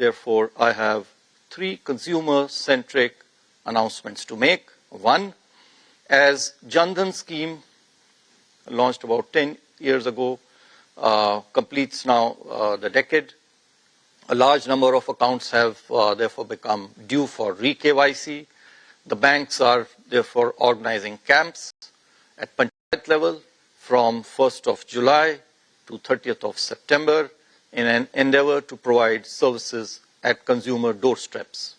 therefore, I have three consumer-centric announcements to make. One, as Jan Dhan scheme launched about 10 years ago, completes now the decade. A large number of accounts have therefore become due for re-KYC. The banks are therefore organizing camps at Panchayat level from 1st of July to 30th of September in an endeavor to provide services at consumer doorsteps.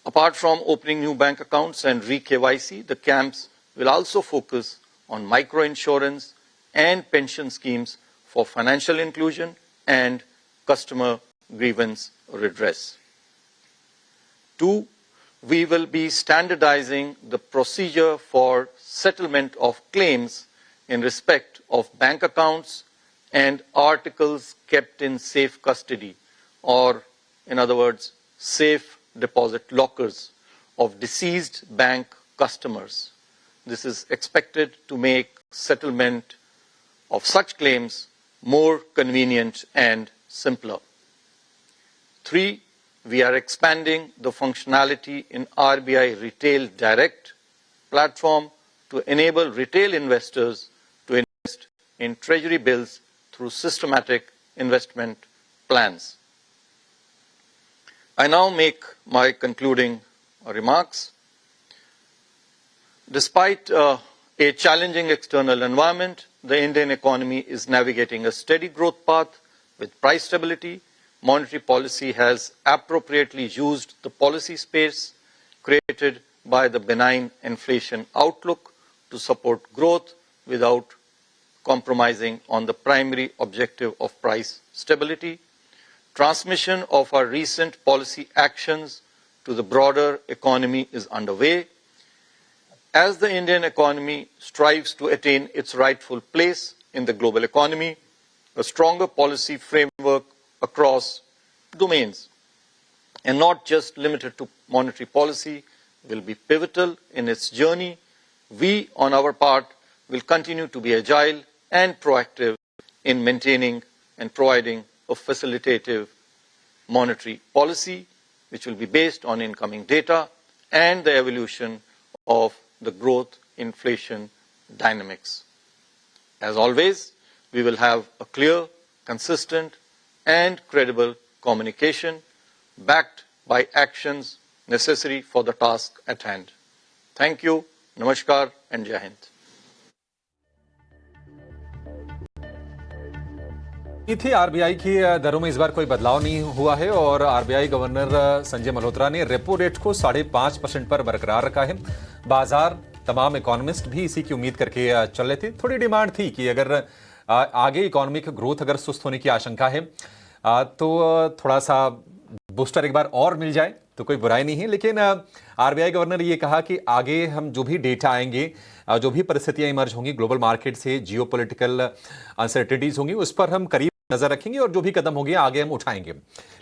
Apart from opening new bank accounts and re-KYC, the camps will also focus on micro-insurance and pension schemes for financial inclusion and customer grievance redress. Two, we will be standardizing the procedure for settlement of claims in respect of bank accounts and articles kept in safe custody, or in other words, safe deposit lockers of deceased bank customers. This is expected to make settlement of such claims more convenient and simpler. Three, we are expanding the functionality in RBI Retail Direct platform to enable retail investors to invest in treasury bills through systematic investment plans. I now make my concluding remarks. Despite a challenging external environment, the Indian economy is navigating a steady growth path with price stability. Monetary policy has appropriately used the policy space created by the benign inflation outlook to support growth without compromising on the primary objective of price stability. Transmission of our recent policy actions to the broader economy is underway. As the Indian economy strives to attain its rightful place in the global economy, a stronger policy framework across domains, and not just limited to monetary policy, will be pivotal in its journey. We, on our part, will continue to be agile and proactive in maintaining and providing a facilitative monetary policy, which will be based on incoming data and the evolution of the growth inflation dynamics. As always, we will have a clear, consistent, and credible communication backed by actions necessary for the task at hand. Thank you, Namaskar, and Jai Hind. थी RBI की दरों में इस बार कोई बदलाव नहीं हुआ है और आरबीआई गवर्नर संजय मल्होत्रा ने रेपो रेट को 5.5% पर बरकरार रखा है। बाजार तमाम इकोनॉमिस्ट भी इसी की उम्मीद करके चल रहे थे। थोड़ी डिमांड थी कि अगर आगे इकोनॉमिक ग्रोथ अगर सुस्त होने की आशंका है तो थोड़ा सा बूस्टर एक बार और मिल जाए तो कोई बुराई नहीं है। लेकिन आरबीआई गवर्नर ये कहा कि आगे हम जो भी डेटा आएंगे, जो भी परिस्थितियां इमर्ज होंगी ग्लोबल मार्केट से, जियोपॉलिटिकल अनसर्टेनिटीज होंगी, उस पर हम करीब नजर रखेंगे और जो भी कदम होंगे आगे हम उठाएंगे।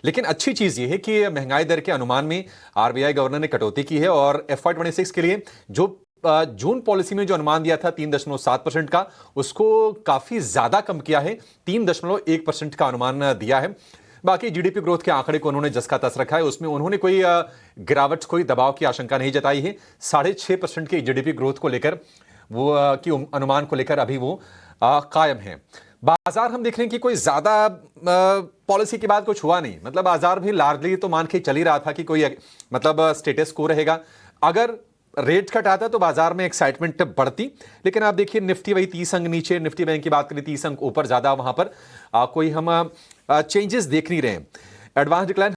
लेकिन अच्छी चीज ये है कि महंगाई दर के अनुमान में आरबीआई गवर्नर ने कटौती की है और FY26 के लिए जो जून पॉलिसी में जो अनुमान दिया था 3.7% का, उसको काफी ज्यादा कम किया है, 3.1% का अनुमान दिया है। बाकी जीडीपी ग्रोथ के आंकड़े को उन्होंने जस का तस रखा है, उसमें उन्होंने कोई गिरावट, कोई दबाव की आशंका नहीं जताई है। 6.5% की जीडीपी ग्रोथ को लेकर वो की अनुमान को लेकर अभी वो कायम है। बाजार हम देख रहे हैं कि कोई ज्यादा पॉलिसी के बाद कुछ हुआ नहीं, मतलब बाजार भी लार्जली तो मान के चल ही रहा था कि कोई मतलब स्टेटस को रहेगा। अगर रेट कट आता तो बाजार में एक्साइटमेंट बढ़ती, लेकिन आप देखिए निफ्टी वही 30 अंक नीचे, निफ्टी बैंक की बात करें 30 अंक ऊपर, ज्यादा वहां पर कोई हम चेंजेस देख नहीं रहे हैं। Advance decline